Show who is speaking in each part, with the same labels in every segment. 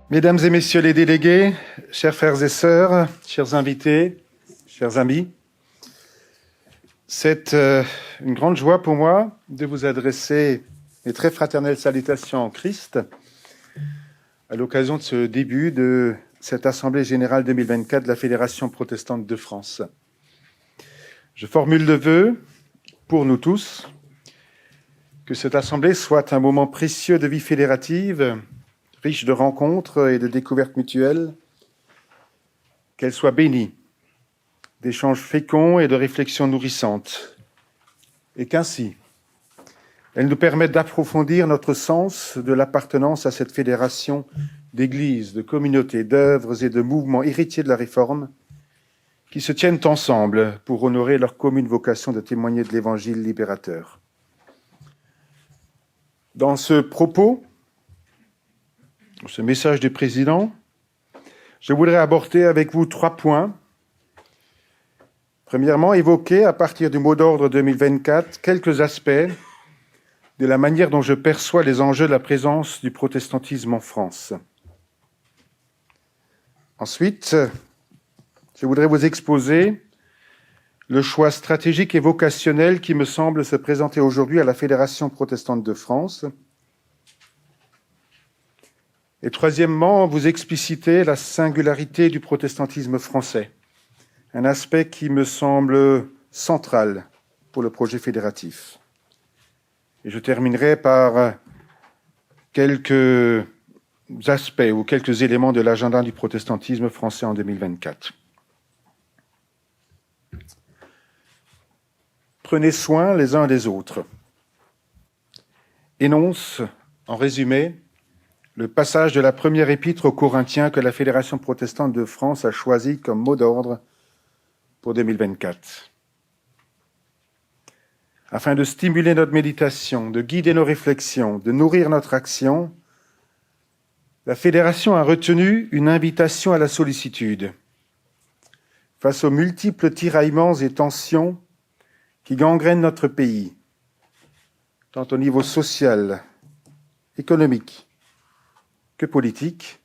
Speaker 1: Mesdames et messieurs les délégués, chers frères et sœurs, chers invités, chers amis, c'est une grande joie pour moi de vous adresser mes très fraternelles salutations en Christ à l'occasion de ce début de cette Assemblée générale 2024 de la Fédération protestante de France. Je formule le vœu pour nous tous que cette Assemblée soit un moment précieux de vie fédérative, riche de rencontres et de découvertes mutuelles, qu'elle soit bénie d'échanges féconds et de réflexions nourrissantes, et qu'ainsi, elle nous permette d'approfondir notre sens de l'appartenance à cette fédération d'églises, de communautés, d'œuvres et de mouvements héritiers de la Réforme qui se tiennent ensemble pour honorer leur commune vocation de témoigner de l'Évangile libérateur. Dans ce propos, ce message du président, je voudrais aborder avec vous 3 points. Premièrement, évoquer à partir du mot d'ordre 2024 quelques aspects de la manière dont je perçois les enjeux de la présence du protestantisme en France. Ensuite, je voudrais vous exposer le choix stratégique et vocationnel qui me semble se présenter aujourd'hui à la Fédération protestante de France. Et troisièmement, vous expliciter la singularité du protestantisme français, un aspect qui me semble central pour le projet fédératif. Et je terminerai par quelques aspects ou quelques éléments de l'agenda du protestantisme français en 2024. Prenez soin les uns des autres. Énonce, en résumé, le passage de la première épître aux Corinthiens que la Fédération protestante de France a choisi comme mot d'ordre pour 2024. Afin de stimuler notre méditation, de guider nos réflexions, de nourrir notre action, la Fédération a retenu une invitation à la sollicitude. Face aux multiples tiraillements et tensions qui gangrènent notre pays, tant au niveau social, économique, que politique,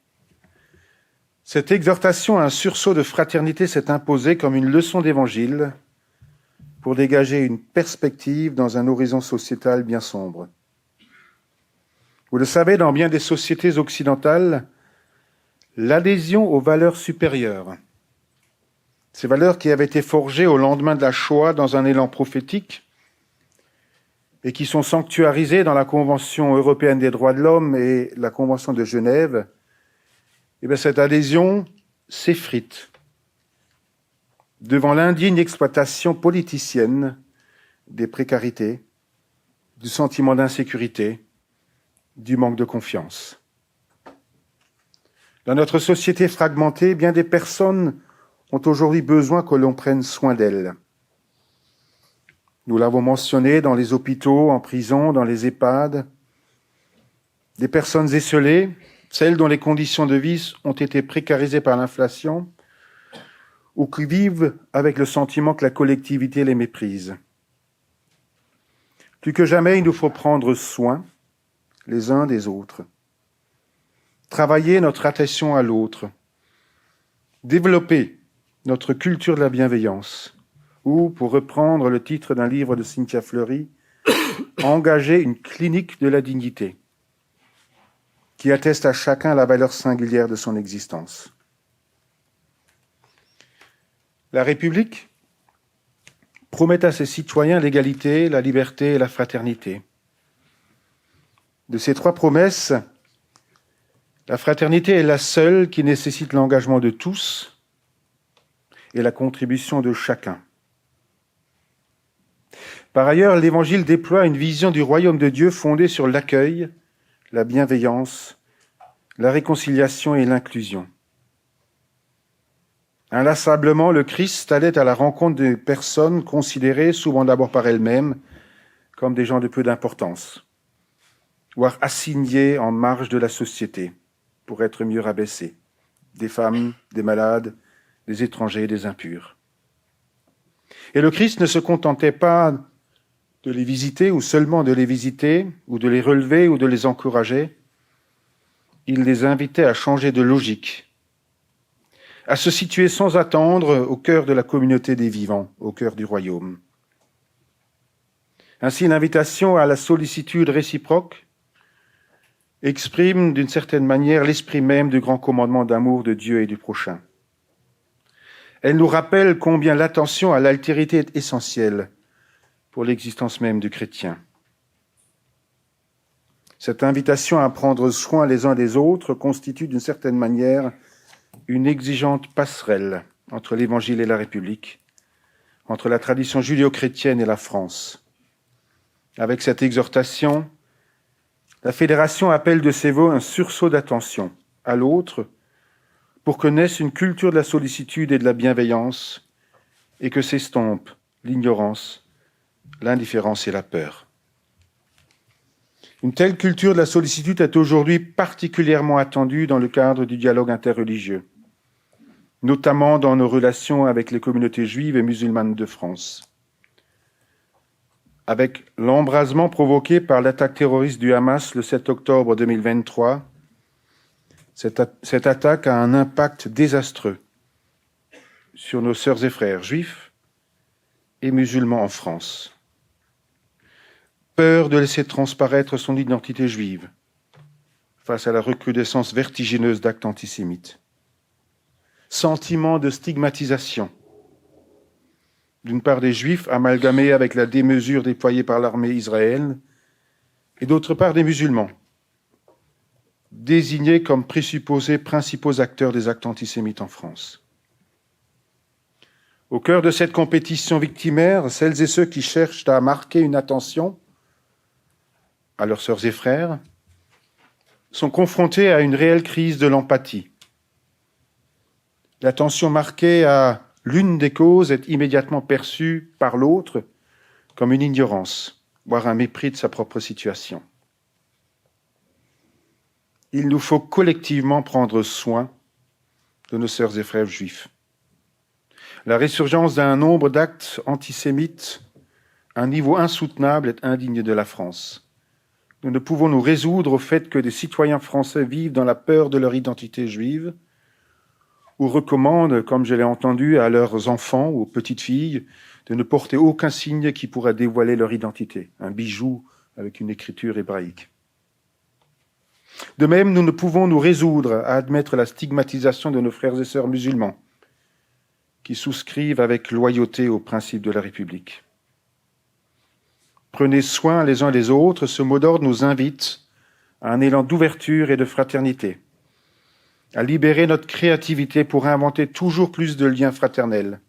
Speaker 1: cette exhortation à un sursaut de fraternité s'est imposée comme une leçon d'évangile pour dégager une perspective dans un horizon sociétal bien sombre. Vous le savez, dans bien des sociétés occidentales, l'adhésion aux valeurs supérieures, ces valeurs qui avaient été forgées au lendemain de la Shoah dans un élan prophétique, et qui sont sanctuarisés dans la Convention européenne des droits de l'homme et la Convention de Genève, et bien cette adhésion s'effrite devant l'indigne exploitation politicienne des précarités, du sentiment d'insécurité, du manque de confiance. Dans notre société fragmentée, bien des personnes ont aujourd'hui besoin que l'on prenne soin d'elles. Nous l'avons mentionné dans les hôpitaux, en prison, dans les EHPAD. Des personnes esseulées, celles dont les conditions de vie ont été précarisées par l'inflation, ou qui vivent avec le sentiment que la collectivité les méprise. Plus que jamais, il nous faut prendre soin les uns des autres, travailler notre attention à l'autre, développer notre culture de la bienveillance, ou, pour reprendre le titre d'un livre de Cynthia Fleury, engager une clinique de la dignité qui atteste à chacun la valeur singulière de son existence. La République promet à ses citoyens l'égalité, la liberté et la fraternité. De ces 3 promesses, la fraternité est la seule qui nécessite l'engagement de tous et la contribution de chacun. Par ailleurs, l'Évangile déploie une vision du royaume de Dieu fondée sur l'accueil, la bienveillance, la réconciliation et l'inclusion. Inlassablement, le Christ allait à la rencontre des personnes considérées, souvent d'abord par elles-mêmes, comme des gens de peu d'importance, voire assignées en marge de la société pour être mieux rabaissées, des femmes, des malades, des étrangers, des impurs. Et le Christ ne se contentait pas de les visiter ou seulement de les visiter, ou de les relever ou de les encourager, il les invitait à changer de logique, à se situer sans attendre au cœur de la communauté des vivants, au cœur du royaume. Ainsi, l'invitation à la sollicitude réciproque exprime d'une certaine manière l'esprit même du grand commandement d'amour de Dieu et du prochain. Elle nous rappelle combien l'attention à l'altérité est essentielle pour l'existence même du chrétien. Cette invitation à prendre soin les uns des autres constitue d'une certaine manière une exigeante passerelle entre l'Évangile et la République, entre la tradition judéo-chrétienne et la France. Avec cette exhortation, la Fédération appelle de ses vœux un sursaut d'attention à l'autre pour que naisse une culture de la sollicitude et de la bienveillance et que s'estompent l'ignorance, l'indifférence et la peur. Une telle culture de la sollicitude est aujourd'hui particulièrement attendue dans le cadre du dialogue interreligieux, notamment dans nos relations avec les communautés juives et musulmanes de France. Avec l'embrasement provoqué par l'attaque terroriste du Hamas le 7 octobre 2023, cette attaque a un impact désastreux sur nos sœurs et frères juifs et musulmans en France. Peur de laisser transparaître son identité juive face à la recrudescence vertigineuse d'actes antisémites. Sentiment de stigmatisation, d'une part des Juifs amalgamés avec la démesure déployée par l'armée israélienne, et d'autre part des musulmans, désignés comme présupposés principaux acteurs des actes antisémites en France. Au cœur de cette compétition victimaire, celles et ceux qui cherchent à marquer une attention à leurs sœurs et frères sont confrontés à une réelle crise de l'empathie. L'attention marquée à l'une des causes est immédiatement perçue par l'autre comme une ignorance, voire un mépris de sa propre situation. Il nous faut collectivement prendre soin de nos sœurs et frères juifs. La résurgence d'un nombre d'actes antisémites à un niveau insoutenable est indigne de la France. Nous ne pouvons nous résoudre au fait que des citoyens français vivent dans la peur de leur identité juive ou recommandent, comme je l'ai entendu, à leurs enfants ou aux petites filles de ne porter aucun signe qui pourrait dévoiler leur identité, un bijou avec une écriture hébraïque. De même, nous ne pouvons nous résoudre à admettre la stigmatisation de nos frères et sœurs musulmans qui souscrivent avec loyauté aux principes de la République. Prenez soin les uns des autres, ce mot d'ordre nous invite à un élan d'ouverture et de fraternité, à libérer notre créativité pour inventer toujours plus de liens fraternels,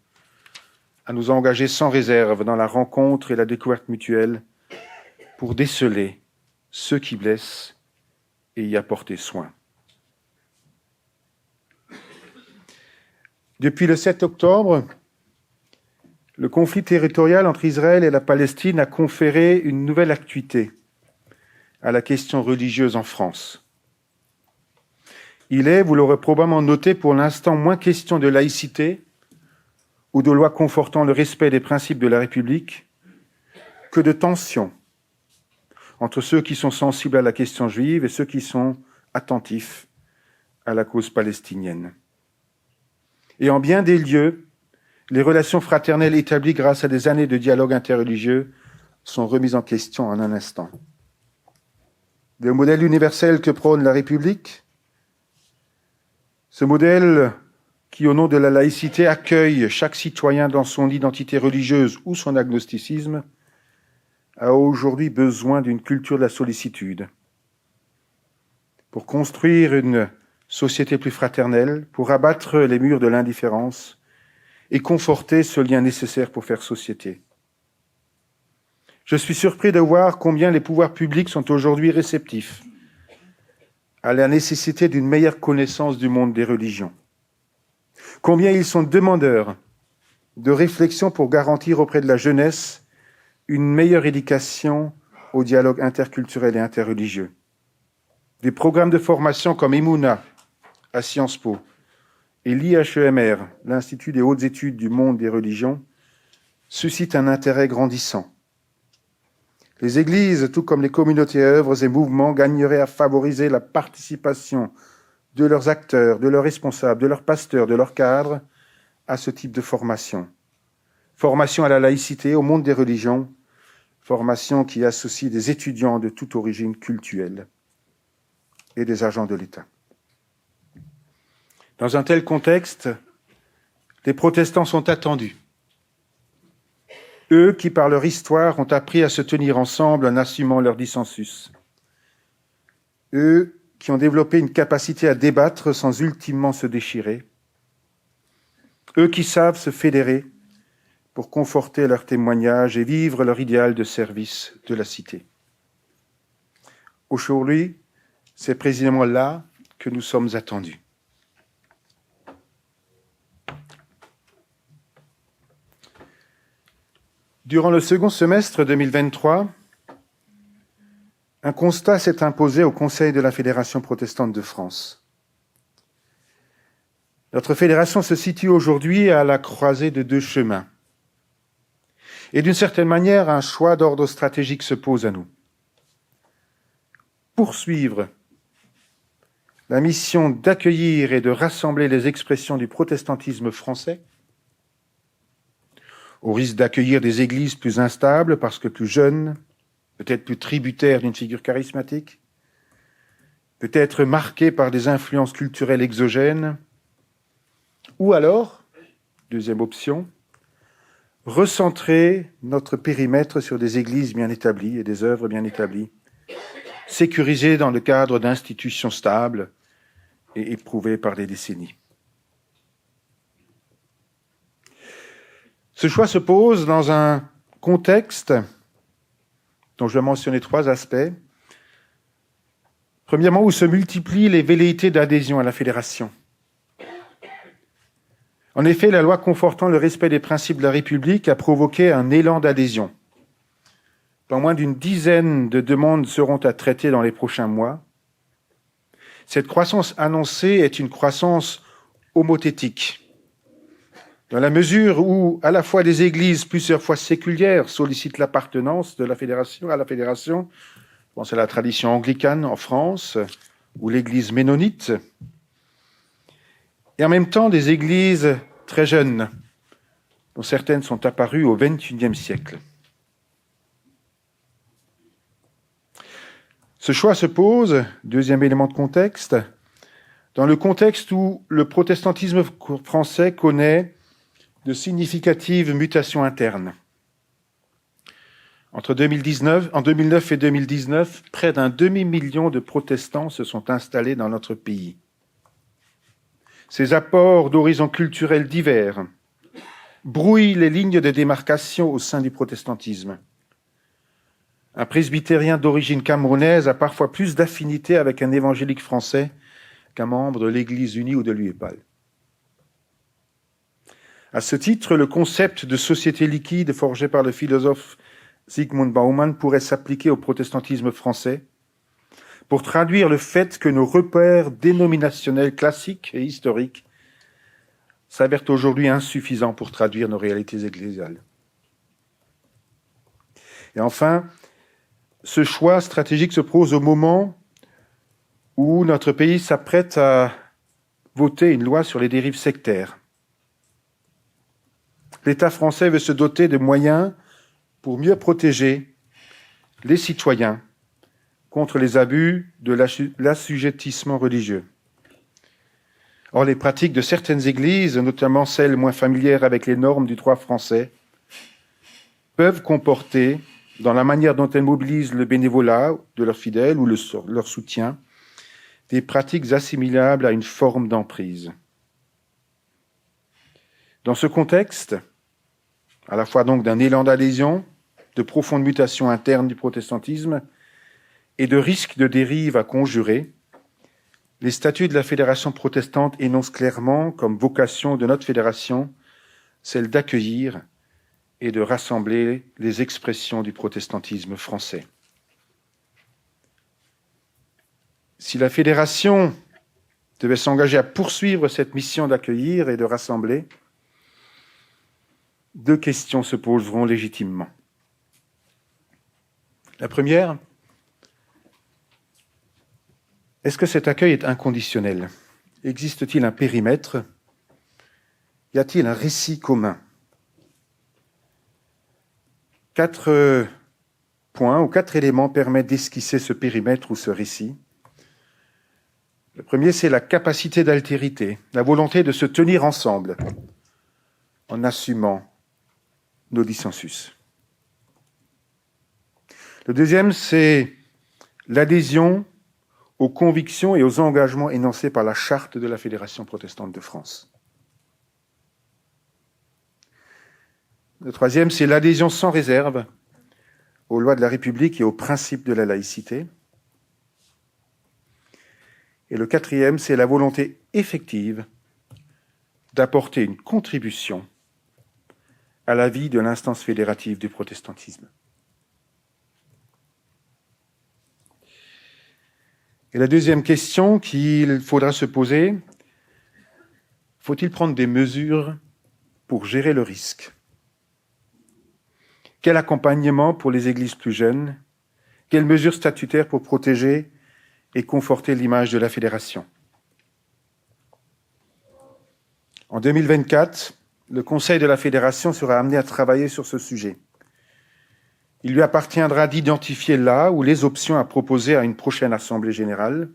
Speaker 1: à nous engager sans réserve dans la rencontre et la découverte mutuelle pour déceler ceux qui blessent et y apporter soin. Depuis le 7 octobre, le conflit territorial entre Israël et la Palestine a conféré une nouvelle acuité à la question religieuse en France. Il est, vous l'aurez probablement noté, pour l'instant moins question de laïcité ou de lois confortant le respect des principes de la République que de tensions entre ceux qui sont sensibles à la question juive et ceux qui sont attentifs à la cause palestinienne. Et en bien des lieux, les relations fraternelles établies grâce à des années de dialogue interreligieux sont remises en question en un instant. Le modèle universel que prône la République, ce modèle qui, au nom de la laïcité, accueille chaque citoyen dans son identité religieuse ou son agnosticisme, a aujourd'hui besoin d'une culture de la sollicitude pour construire une société plus fraternelle, pour abattre les murs de l'indifférence et conforter ce lien nécessaire pour faire société. Je suis surpris de voir combien les pouvoirs publics sont aujourd'hui réceptifs à la nécessité d'une meilleure connaissance du monde des religions. Combien ils sont demandeurs de réflexion pour garantir auprès de la jeunesse une meilleure éducation au dialogue interculturel et interreligieux. Des programmes de formation comme Emouna à Sciences Po et l'IHEMR, l'Institut des hautes études du monde des religions, suscitent un intérêt grandissant. Les églises, tout comme les communautés, œuvres et mouvements, gagneraient à favoriser la participation de leurs acteurs, de leurs responsables, de leurs pasteurs, de leurs cadres à ce type de formation. Formation à la laïcité, au monde des religions, formation qui associe des étudiants de toute origine cultuelle et des agents de l'État. Dans un tel contexte, les protestants sont attendus. Eux qui, par leur histoire, ont appris à se tenir ensemble en assumant leur dissensus. Eux qui ont développé une capacité à débattre sans ultimement se déchirer. Eux qui savent se fédérer pour conforter leur témoignage et vivre leur idéal de service de la cité. Aujourd'hui, c'est précisément là que nous sommes attendus. Durant le second semestre 2023, un constat s'est imposé au Conseil de la Fédération protestante de France. Notre fédération se situe aujourd'hui à la croisée de deux chemins. Et d'une certaine manière, un choix d'ordre stratégique se pose à nous. Poursuivre la mission d'accueillir et de rassembler les expressions du protestantisme français, au risque d'accueillir des églises plus instables parce que plus jeunes, peut-être plus tributaires d'une figure charismatique, peut-être marquées par des influences culturelles exogènes, ou alors, deuxième option, recentrer notre périmètre sur des églises bien établies et des œuvres bien établies, sécurisées dans le cadre d'institutions stables et éprouvées par des décennies. Ce choix se pose dans un contexte dont je vais mentionner trois aspects. Premièrement, où se multiplient les velléités d'adhésion à la fédération. En effet, la loi confortant le respect des principes de la République a provoqué un élan d'adhésion. Pas moins d'une dizaine de demandes seront à traiter dans les prochains mois. Cette croissance annoncée est une croissance homothétique, dans la mesure où, à la fois des églises plusieurs fois séculières sollicitent l'appartenance de la fédération à la fédération, je pense à la tradition anglicane en France, ou l'église ménonite, et en même temps des églises très jeunes, dont certaines sont apparues au XXIe siècle. Ce choix se pose, deuxième élément de contexte, dans le contexte où le protestantisme français connaît de significatives mutations internes. En 2009 et 2019, près d'un demi-million de protestants se sont installés dans notre pays. Ces apports d'horizons culturels divers brouillent les lignes de démarcation au sein du protestantisme. Un presbytérien d'origine camerounaise a parfois plus d'affinité avec un évangélique français qu'un membre de l'Église unie ou de l'UEPAL. À ce titre, le concept de société liquide forgé par le philosophe Zygmunt Bauman pourrait s'appliquer au protestantisme français pour traduire le fait que nos repères dénominationnels classiques et historiques s'avèrent aujourd'hui insuffisants pour traduire nos réalités ecclésiales. Et enfin, ce choix stratégique se pose au moment où notre pays s'apprête à voter une loi sur les dérives sectaires. L'État français veut se doter de moyens pour mieux protéger les citoyens contre les abus de l'assujettissement religieux. Or, les pratiques de certaines églises, notamment celles moins familières avec les normes du droit français, peuvent comporter, dans la manière dont elles mobilisent le bénévolat de leurs fidèles ou leur soutien, des pratiques assimilables à une forme d'emprise. Dans ce contexte, à la fois donc d'un élan d'adhésion, de profonde mutation interne du protestantisme et de risques de dérive à conjurer, les statuts de la Fédération protestante énoncent clairement comme vocation de notre fédération celle d'accueillir et de rassembler les expressions du protestantisme français. Si la fédération devait s'engager à poursuivre cette mission d'accueillir et de rassembler, deux questions se poseront légitimement. La première, est-ce que cet accueil est inconditionnel? Existe-t-il un périmètre? Y a-t-il un récit commun? 4 points ou 4 éléments permettent d'esquisser ce périmètre ou ce récit. Le premier, c'est la capacité d'altérité, la volonté de se tenir ensemble en assumant nos dissensus. Le deuxième, c'est l'adhésion aux convictions et aux engagements énoncés par la charte de la Fédération protestante de France. Le troisième, c'est l'adhésion sans réserve aux lois de la République et aux principes de la laïcité. Et le quatrième, c'est la volonté effective d'apporter une contribution à la vie de l'instance fédérative du protestantisme. Et la deuxième question qu'il faudra se poser, faut-il prendre des mesures pour gérer le risque? Quel accompagnement pour les églises plus jeunes? Quelles mesures statutaires pour protéger et conforter l'image de la fédération? En 2024, le Conseil de la Fédération sera amené à travailler sur ce sujet. Il lui appartiendra d'identifier là où les options à proposer à une prochaine Assemblée générale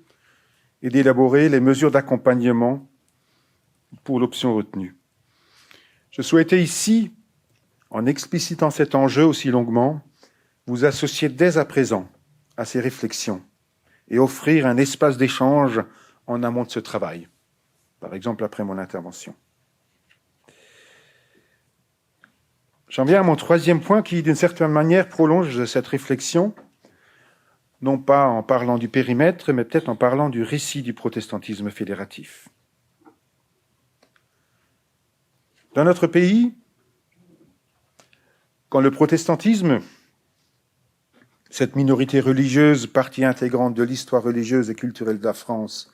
Speaker 1: et d'élaborer les mesures d'accompagnement pour l'option retenue. Je souhaitais ici, en explicitant cet enjeu aussi longuement, vous associer dès à présent à ces réflexions et offrir un espace d'échange en amont de ce travail, par exemple après mon intervention. J'en viens à mon troisième point qui, d'une certaine manière, prolonge cette réflexion, non pas en parlant du périmètre, mais peut-être en parlant du récit du protestantisme fédératif. Dans notre pays, quand le protestantisme, cette minorité religieuse, partie intégrante de l'histoire religieuse et culturelle de la France,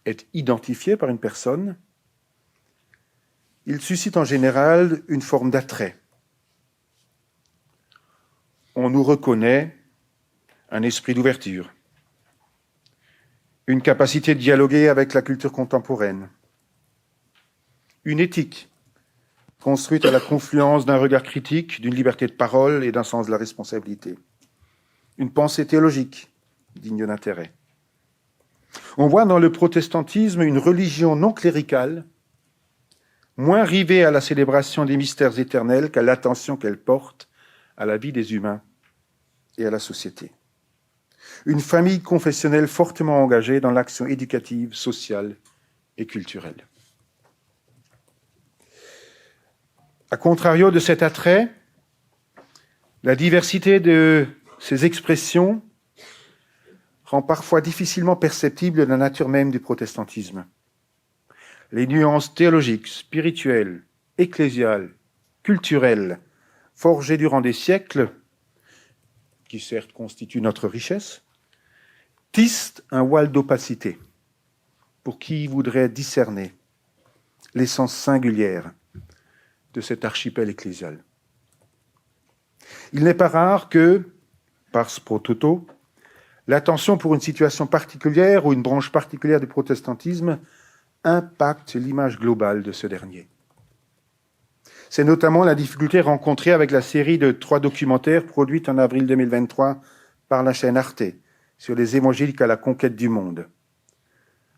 Speaker 1: est identifié par une personne, il suscite en général une forme d'attrait. On nous reconnaît un esprit d'ouverture, une capacité de dialoguer avec la culture contemporaine, une éthique construite à la confluence d'un regard critique, d'une liberté de parole et d'un sens de la responsabilité, une pensée théologique digne d'intérêt. On voit dans le protestantisme une religion non cléricale, moins rivée à la célébration des mystères éternels qu'à l'attention qu'elle porte à la vie des humains et à la société. Une famille confessionnelle fortement engagée dans l'action éducative, sociale et culturelle. A contrario de cet attrait, la diversité de ces expressions rend parfois difficilement perceptible la nature même du protestantisme. Les nuances théologiques, spirituelles, ecclésiales, culturelles, forgées durant des siècles, qui certes constituent notre richesse, tissent un voile d'opacité pour qui voudrait discerner l'essence singulière de cet archipel ecclésial. Il n'est pas rare que, pars pro toto, l'attention pour une situation particulière ou une branche particulière du protestantisme impacte l'image globale de ce dernier. C'est notamment la difficulté rencontrée avec la série de 3 documentaires produits en avril 2023 par la chaîne Arte sur les évangéliques à la conquête du monde.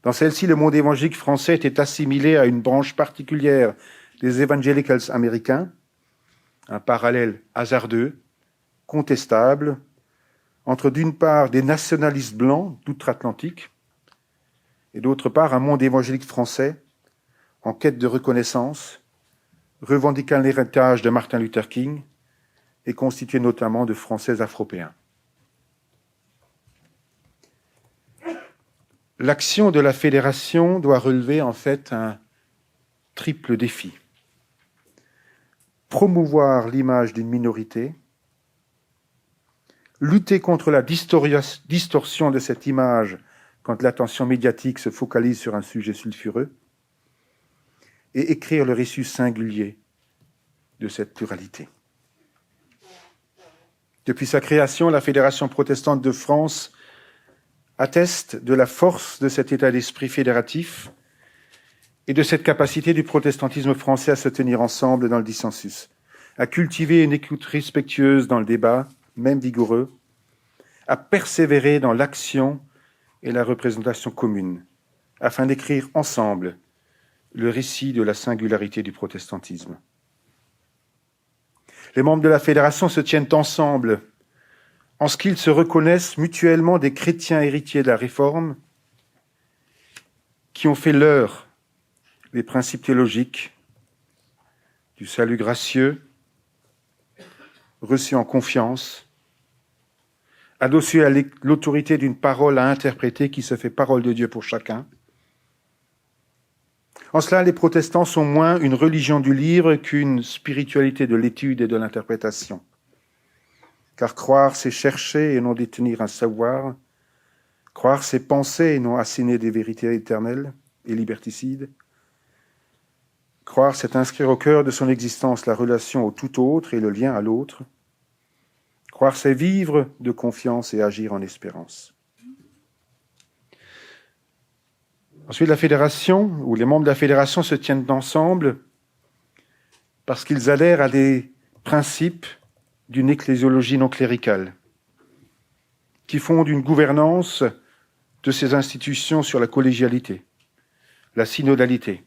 Speaker 1: Dans celle-ci, le monde évangélique français était assimilé à une branche particulière des evangelicals américains, un parallèle hasardeux, contestable, entre d'une part des nationalistes blancs d'outre-Atlantique et d'autre part un monde évangélique français en quête de reconnaissance, revendiquant l'héritage de Martin Luther King et constitué notamment de Français afropéens. L'action de la fédération doit relever en fait un triple défi. Promouvoir l'image d'une minorité, lutter contre la distorsion de cette image quand l'attention médiatique se focalise sur un sujet sulfureux, et écrire le récit singulier de cette pluralité. Depuis sa création, la Fédération protestante de France atteste de la force de cet état d'esprit fédératif et de cette capacité du protestantisme français à se tenir ensemble dans le dissensus, à cultiver une écoute respectueuse dans le débat, même vigoureux, à persévérer dans l'action et la représentation commune, afin d'écrire ensemble le récit de la singularité du protestantisme. Les membres de la Fédération se tiennent ensemble en ce qu'ils se reconnaissent mutuellement des chrétiens héritiers de la Réforme qui ont fait leur les principes théologiques du salut gracieux, reçus en confiance, adossés à l'autorité d'une parole à interpréter qui se fait parole de Dieu pour chacun. En cela, les protestants sont moins une religion du livre qu'une spiritualité de l'étude et de l'interprétation. Car croire, c'est chercher et non détenir un savoir. Croire, c'est penser et non asséner des vérités éternelles et liberticides. Croire, c'est inscrire au cœur de son existence la relation au tout autre et le lien à l'autre. Croire, c'est vivre de confiance et agir en espérance. Ensuite, la fédération, ou les membres de la fédération se tiennent ensemble parce qu'ils adhèrent à des principes d'une ecclésiologie non cléricale, qui fonde une gouvernance de ces institutions sur la collégialité, la synodalité,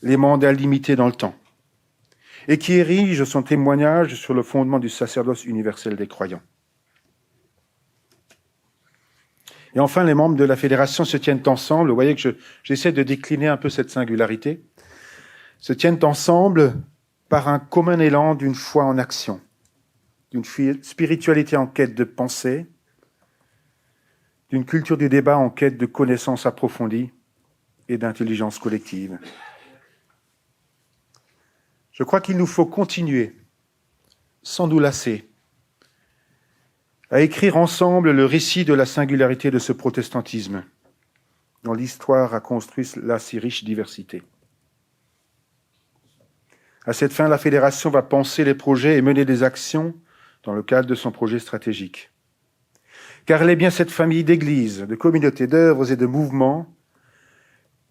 Speaker 1: les mandats limités dans le temps, et qui érige son témoignage sur le fondement du sacerdoce universel des croyants. Et enfin, les membres de la fédération se tiennent ensemble, vous voyez que j'essaie de décliner un peu cette singularité, se tiennent ensemble par un commun élan d'une foi en action, d'une spiritualité en quête de pensée, d'une culture du débat en quête de connaissances approfondies et d'intelligence collective. Je crois qu'il nous faut continuer, sans nous lasser, à écrire ensemble le récit de la singularité de ce protestantisme, dont l'histoire a construit la si riche diversité. À cette fin, la Fédération va penser les projets et mener des actions dans le cadre de son projet stratégique. Car elle est bien cette famille d'églises, de communautés d'œuvres et de mouvements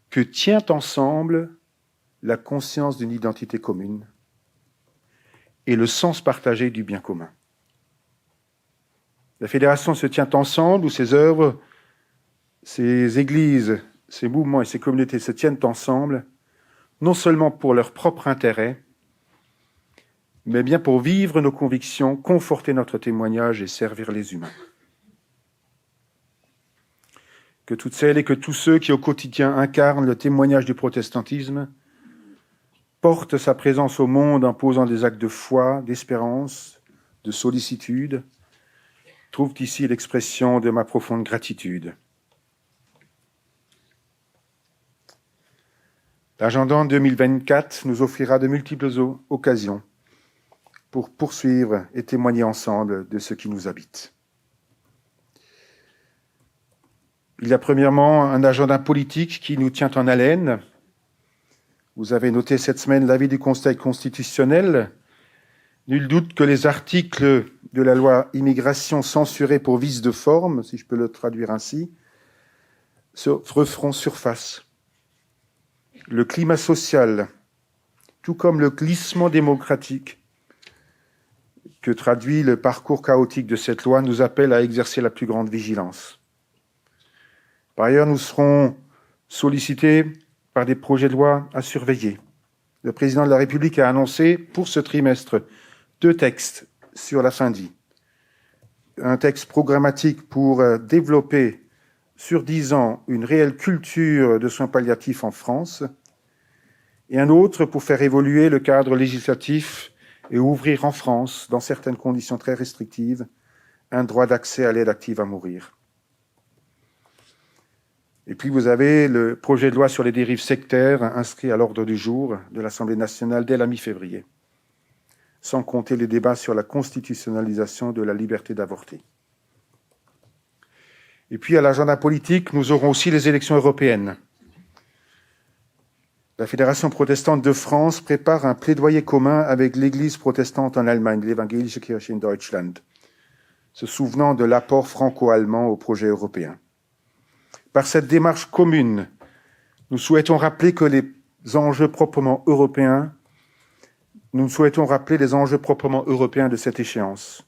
Speaker 1: que tient ensemble la conscience d'une identité commune et le sens partagé du bien commun. La Fédération se tient ensemble, ou ses œuvres, ses églises, ses mouvements et ses communautés se tiennent ensemble, non seulement pour leur propre intérêt, mais bien pour vivre nos convictions, conforter notre témoignage et servir les humains. Que toutes celles et que tous ceux qui au quotidien incarnent le témoignage du protestantisme portent sa présence au monde en posant des actes de foi, d'espérance, de sollicitude, trouvent ici l'expression de ma profonde gratitude. L'agenda 2024 nous offrira de multiples occasions pour poursuivre et témoigner ensemble de ce qui nous habite. Il y a premièrement un agenda politique qui nous tient en haleine. Vous avez noté cette semaine l'avis du Conseil constitutionnel. Nul doute que les articles de la loi immigration censurés pour vice de forme, si je peux le traduire ainsi, referont surface. Le climat social, tout comme le glissement démocratique que traduit le parcours chaotique de cette loi, nous appelle à exercer la plus grande vigilance. Par ailleurs, nous serons sollicités par des projets de loi à surveiller. Le président de la République a annoncé pour ce trimestre 2 textes sur la fin de vie. Un texte programmatique pour développer sur 10 ans une réelle culture de soins palliatifs en France et un autre pour faire évoluer le cadre législatif et ouvrir en France, dans certaines conditions très restrictives, un droit d'accès à l'aide active à mourir. Et puis vous avez le projet de loi sur les dérives sectaires inscrit à l'ordre du jour de l'Assemblée nationale dès la mi-février, sans compter les débats sur la constitutionnalisation de la liberté d'avorter. Et puis à l'agenda politique, nous aurons aussi les élections européennes. La Fédération protestante de France prépare un plaidoyer commun avec l'Église protestante en Allemagne, l'Evangelische Kirche in Deutschland, se souvenant de l'apport franco-allemand au projet européen. Par cette démarche commune, nous souhaitons rappeler les enjeux proprement européens de cette échéance,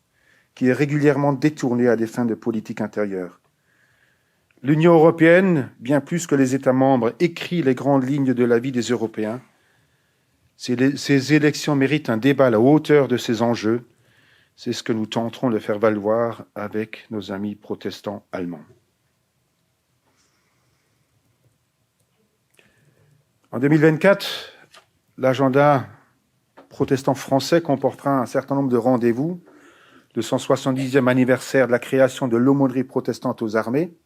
Speaker 1: qui est régulièrement détournée à des fins de politique intérieure. L'Union européenne, bien plus que les États membres, écrit les grandes lignes de la vie des Européens. Ces élections méritent un débat à la hauteur de ces enjeux. C'est ce que nous tenterons de faire valoir avec nos amis protestants allemands. En 2024, l'agenda protestant français comportera un certain nombre de rendez-vous. Le 170e anniversaire de la création de l'aumônerie protestante aux armées,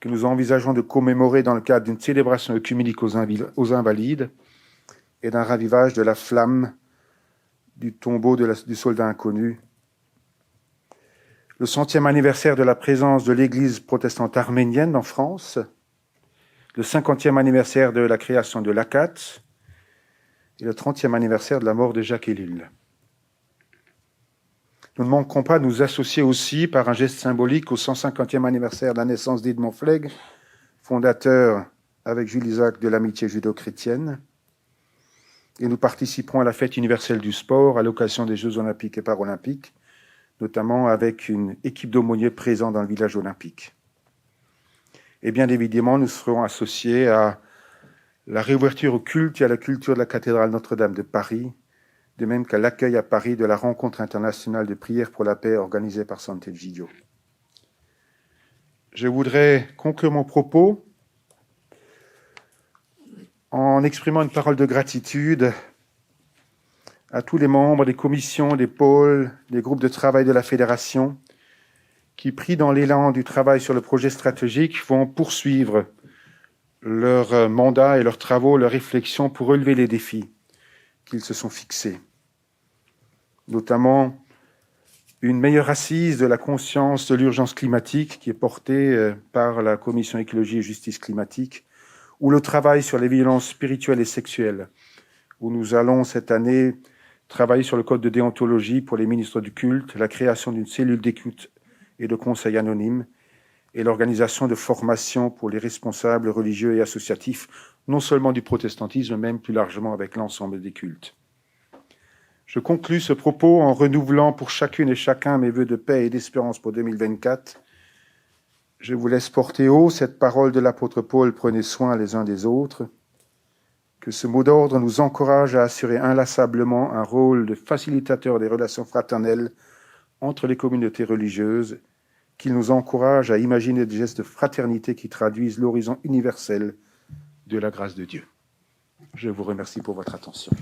Speaker 1: que nous envisageons de commémorer dans le cadre d'une célébration œcuménique aux Invalides et d'un ravivage de la flamme du tombeau du soldat inconnu. Le 100e anniversaire de la présence de l'Église protestante arménienne en France, le 50e anniversaire de la création de l'ACAT et le 30e anniversaire de la mort de Jacques Ellul. Nous ne manquerons pas de nous associer aussi, par un geste symbolique, au 150e anniversaire de la naissance d'Edmond Flegg, fondateur avec Jules Isaac de l'amitié judo-chrétienne. Et nous participerons à la fête universelle du sport à l'occasion des Jeux olympiques et paralympiques, notamment avec une équipe d'aumôniers présents dans le village olympique. Et bien évidemment, nous serons associés à la réouverture au culte et à la culture de la cathédrale Notre-Dame de Paris, de même qu'à l'accueil à Paris de la rencontre internationale de prière pour la paix organisée par Sant'Egidio. Je voudrais conclure mon propos en exprimant une parole de gratitude à tous les membres des commissions, des pôles, des groupes de travail de la Fédération qui, pris dans l'élan du travail sur le projet stratégique, vont poursuivre leur mandat et leurs travaux, leurs réflexions pour relever les défis qu'ils se sont fixés, notamment une meilleure assise de la conscience de l'urgence climatique qui est portée par la Commission écologie et justice climatique, ou le travail sur les violences spirituelles et sexuelles, où nous allons cette année travailler sur le code de déontologie pour les ministres du culte, la création d'une cellule d'écoute et de conseil anonyme, et l'organisation de formations pour les responsables religieux et associatifs, non seulement du protestantisme, mais même plus largement avec l'ensemble des cultes. Je conclus ce propos en renouvelant pour chacune et chacun mes vœux de paix et d'espérance pour 2024. Je vous laisse porter haut cette parole de l'apôtre Paul, prenez soin les uns des autres. Que ce mot d'ordre nous encourage à assurer inlassablement un rôle de facilitateur des relations fraternelles entre les communautés religieuses, qu'il nous encourage à imaginer des gestes de fraternité qui traduisent l'horizon universel de la grâce de Dieu. Je vous remercie pour votre attention.